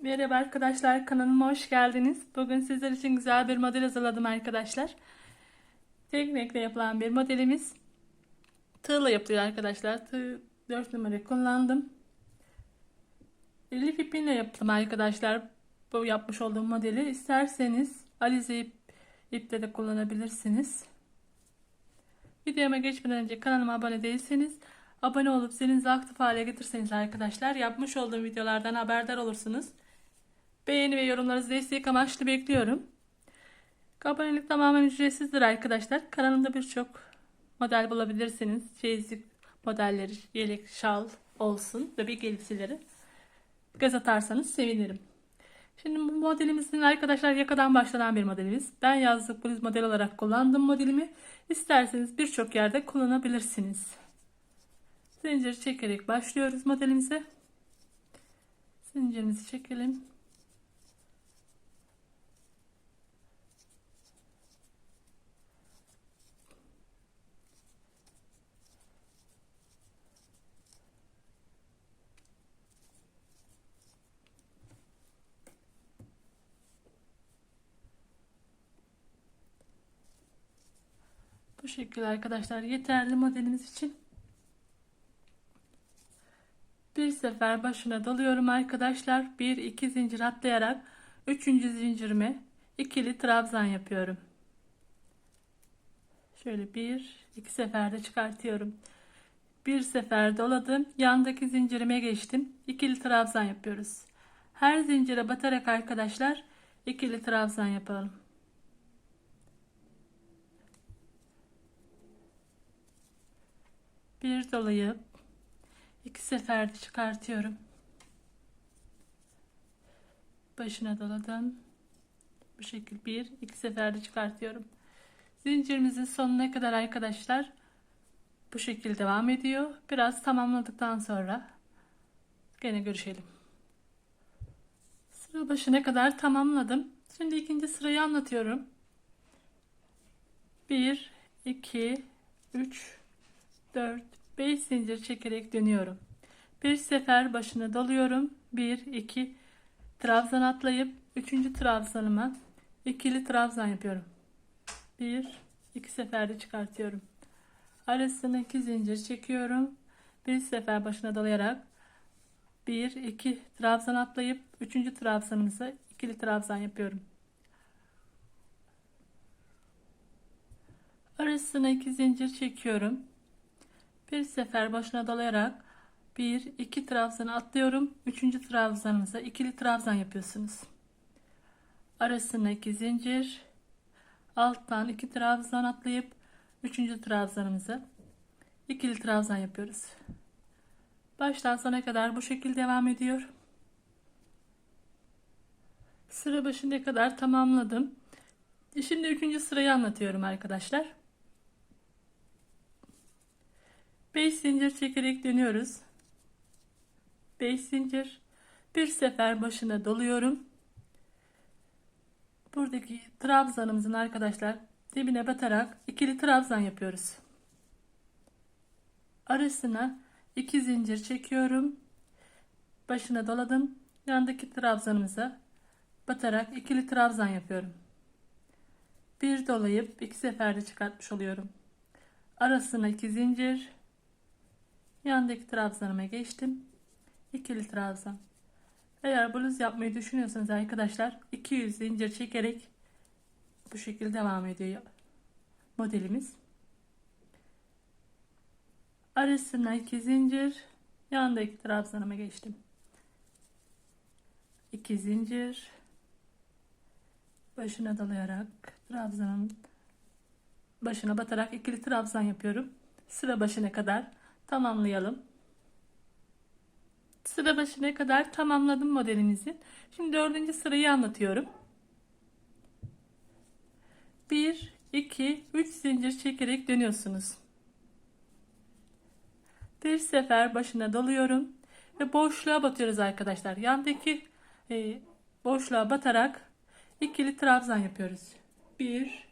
Merhaba arkadaşlar, kanalıma hoş geldiniz. Bugün sizler için güzel bir model hazırladım arkadaşlar. Tek renkle yapılan bir modelimiz. Tığla yapılıyor arkadaşlar. Tığ 4 numara kullandım. Lif ipinle yaptım arkadaşlar. Bu yapmış olduğum modeli. İsterseniz alize iple de kullanabilirsiniz. Videoma geçmeden önce kanalıma abone değilseniz abone olup zilinizi aktif hale getirseniz arkadaşlar yapmış olduğum videolardan haberdar olursunuz. Beğeni ve yorumlarınızı destek amaçlı bekliyorum. Abonelik tamamen ücretsizdir arkadaşlar. Kanalımda birçok model bulabilirsiniz. Çeyizlik modelleri, yelek, şal olsun, bebek elbiseleri. Göz atarsanız sevinirim. Şimdi bu modelimizin arkadaşlar yakadan başlanan bir modelimiz. Ben yazlık bluz model olarak kullandım modelimi. İsterseniz birçok yerde kullanabilirsiniz. Zincir çekerek başlıyoruz modelimize. Zincirimizi çekelim. Bu şekilde arkadaşlar yeterli modelimiz için. Bir sefer başına doluyorum arkadaşlar. 1-2 zincir atlayarak 3. zincirime ikili trabzan yapıyorum. Şöyle 1-2 seferde çıkartıyorum. Bir sefer doladım. Yandaki zincirime geçtim. İkili trabzan yapıyoruz. Her zincire batarak arkadaşlar ikili trabzan yapalım. Bir dolayıp 2 seferde çıkartıyorum. Başına doladım. Bu şekilde 1-2 seferde çıkartıyorum. Zincirimizin sonuna kadar arkadaşlar bu şekilde devam ediyor. Biraz tamamladıktan sonra gene görüşelim. Sıra başına kadar tamamladım. Şimdi ikinci sırayı anlatıyorum. 1 2 3 4 5 zincir çekerek dönüyorum. Bir sefer başına doluyorum. 1 2 trabzan atlayıp 3. trabzanıma ikili trabzan yapıyorum. 1-2 seferde çıkartıyorum. Arasına 2 zincir çekiyorum. Bir sefer başına dolayarak 1-2 trabzan atlayıp 3. trabzanımıza ikili trabzan yapıyorum. Arasına 2 zincir çekiyorum. Bir sefer başına dolayarak 1-2 trabzan atlıyorum. 3. trabzanımıza ikili trabzan yapıyorsunuz. Arasına 2 zincir, alttan 2 trabzan atlayıp 3. trabzanımıza ikili trabzan yapıyoruz. Baştan sona kadar bu şekilde devam ediyor. Sıra başına kadar tamamladım. Şimdi 3. sırayı anlatıyorum arkadaşlar. 5 zincir çekerek dönüyoruz. 5 zincir. Bir sefer başına doluyorum. Buradaki trabzanımızın arkadaşlar dibine batarak ikili trabzan yapıyoruz. Arasına 2 zincir çekiyorum. Başına doladım. Yandaki trabzanımıza batarak ikili trabzan yapıyorum. Bir dolayıp 2 seferde çıkartmış oluyorum. Arasına 2 zincir. Yandaki trabzanıma geçtim. İkili trabzan. Eğer bluz yapmayı düşünüyorsanız arkadaşlar 200 zincir çekerek bu şekilde devam ediyor modelimiz. Arasına 2 zincir, yandaki trabzanıma geçtim. 2 zincir, başına dolayarak trabzanın başına batarak ikili trabzan yapıyorum. Sıra başına kadar tamamlayalım. Sıra başına kadar tamamladım modelimizi. Şimdi 4. sırayı anlatıyorum. 1 2 3 zincir çekerek dönüyorsunuz. Bir sefer başına doluyorum ve boşluğa batıyoruz arkadaşlar. Yandaki boşluğa batarak ikili trabzan yapıyoruz. Bir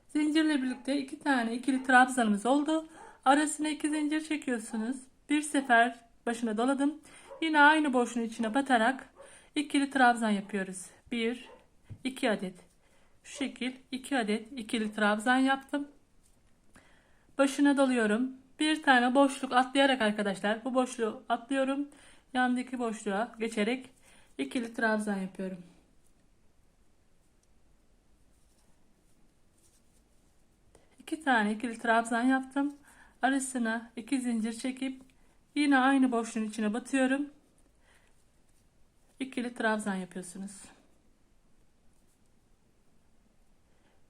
zincirle birlikte 2 tane ikili trabzanımız oldu. Arasına 2 zincir çekiyorsunuz. Bir sefer başına doladım. Yine aynı boşluğun içine batarak İkili trabzan yapıyoruz. 1 2 adet. Şu şekil 2 adet ikili trabzan yaptım. Başına dalıyorum. Bir tane boşluk atlayarak arkadaşlar, bu boşluğu atlıyorum. Yandaki boşluğa geçerek ikili trabzan yapıyorum. İki tane ikili trabzan yaptım. Arasına 2 zincir çekip yine aynı boşluğun içine batıyorum. İkili trabzan yapıyorsunuz.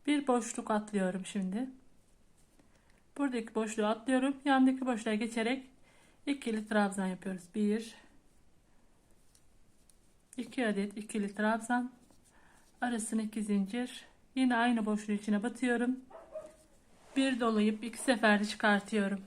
Bir boşluk atlıyorum şimdi. Buradaki boşluğu atlıyorum. Yandaki boşluğa geçerek ikili trabzan yapıyoruz. 1 2 adet ikili trabzan. Arasına 2 zincir. Yine aynı boşluğun içine batıyorum. Bir dolayıp 2 seferde çıkartıyorum.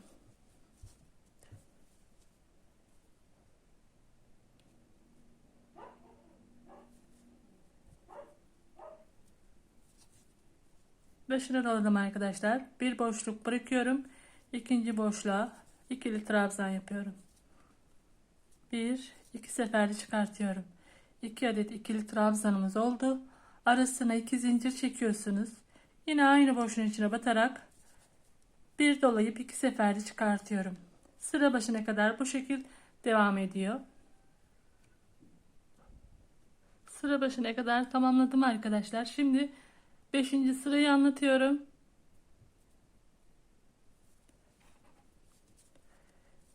Başına doladım arkadaşlar. Bir boşluk bırakıyorum. İkinci boşluğa ikili trabzan yapıyorum. 1 2 seferde çıkartıyorum. 2 adet ikili trabzanımız oldu. Arasına 2 zincir çekiyorsunuz. Yine aynı boşluğun içine batarak bir dolayıp 2 seferde çıkartıyorum. Sıra başına kadar bu şekil devam ediyor. Sıra başına kadar tamamladım arkadaşlar. Şimdi 5. sırayı anlatıyorum.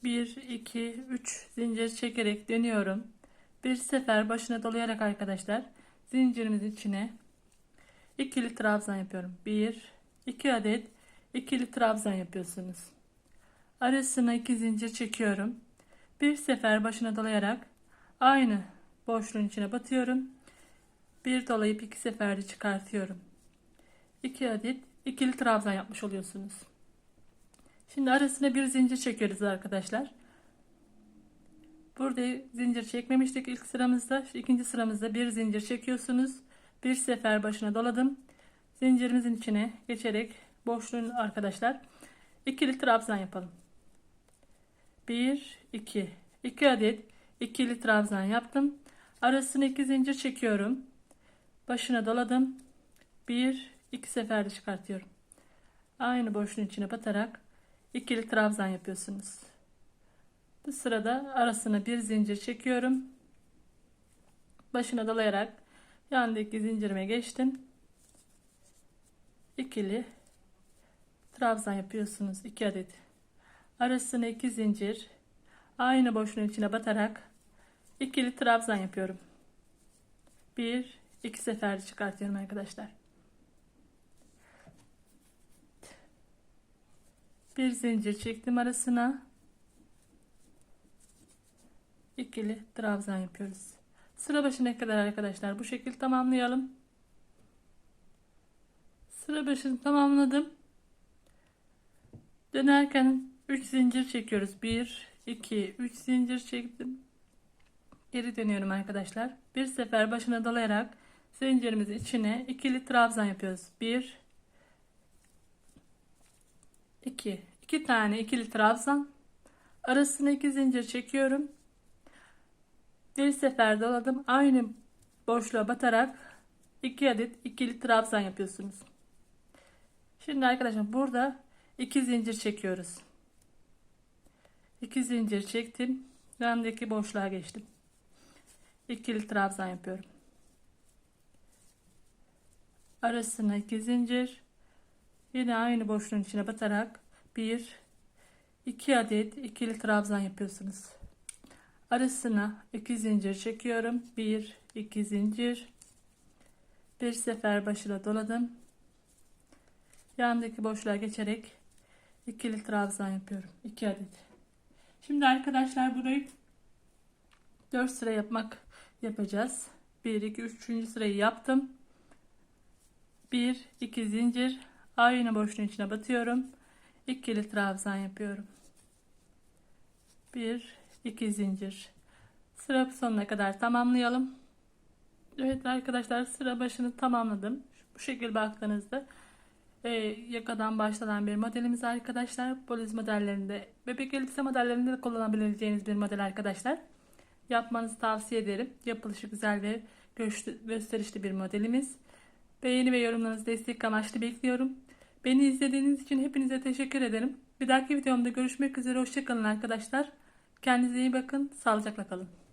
1 2 3 zincir çekerek dönüyorum. Bir sefer başına dolayarak arkadaşlar zincirimizin içine ikili trabzan yapıyorum. 1 2 adet ikili trabzan yapıyorsunuz. Arasına 2 zincir çekiyorum. Bir sefer başına dolayarak aynı boşluğun içine batıyorum. Bir dolayıp 2 seferde çıkartıyorum. 2 adet ikili trabzan yapmış oluyorsunuz. Şimdi arasına bir zincir çekiyoruz arkadaşlar. Burada zincir çekmemiştik ilk sıramızda. İkinci sıramızda bir zincir çekiyorsunuz. Bir sefer başına doladım. Zincirimizin içine geçerek boşluğun arkadaşlar ikili trabzan yapalım. 1 2 2 adet ikili trabzan yaptım. Arasına 2 zincir çekiyorum. Başına doladım. 1 2 seferde çıkartıyorum. Aynı boşluğun içine batarak ikili trabzan yapıyorsunuz. Bu sırada arasına bir zincir çekiyorum. Başına dolayarak yandaki zincirime geçtim. İkili trabzan yapıyorsunuz. 2 adet. Arasına 2 zincir. Aynı boşluğun içine batarak ikili trabzan yapıyorum. 1 2 seferde çıkartıyorum arkadaşlar. Bir zincir çektim arasına. İkili trabzan yapıyoruz. Sıra başına kadar arkadaşlar bu şekilde tamamlayalım. Sıra başını tamamladım. Dönerken 3 zincir çekiyoruz. 1 2 3 zincir çektim. Geri dönüyorum arkadaşlar. Bir sefer başına dolayarak zincirimizin içine ikili trabzan yapıyoruz. 1 2 2 tane ikili trabzan. Arasına 2 zincir çekiyorum. Bir sefer doladım. Aynı boşluğa batarak 2 adet ikili trabzan yapıyorsunuz. Şimdi arkadaşlar burada 2 zincir çekiyoruz. 2 zincir çektim. Yandaki boşluğa geçtim. İkili trabzan yapıyorum. Arasına 2 zincir. Yine aynı boşluğun içine batarak 1 2 adet ikili trabzan yapıyorsunuz. Arasına 2 zincir çekiyorum. 1 2 zincir. Bir sefer başına doladım. Yandaki boşluğa geçerek ikili trabzan yapıyorum. 2 adet. Şimdi arkadaşlar burayı 4 sıra yapacağız. 1 2 3. sırayı yaptım. 1 2 zincir. Aynı boşluğun içine batıyorum. İkili trabzan yapıyorum. 1 2 zincir. Sıra sonuna kadar tamamlayalım. Evet arkadaşlar sıra başını tamamladım. Bu şekilde baktığınızda yakadan başlanan bir modelimiz arkadaşlar. Bluz modellerinde, bebek elbise modellerinde de kullanabileceğiniz bir model arkadaşlar. yapmanızı tavsiye ederim. Yapılışı güzel ve gösterişli bir modelimiz. Beğeni ve yorumlarınızı destek amaçlı bekliyorum. Beni izlediğiniz için hepinize teşekkür ederim. Bir dahaki videomda görüşmek üzere. Hoşça kalın arkadaşlar. Kendinize iyi bakın. Sağlıcakla kalın.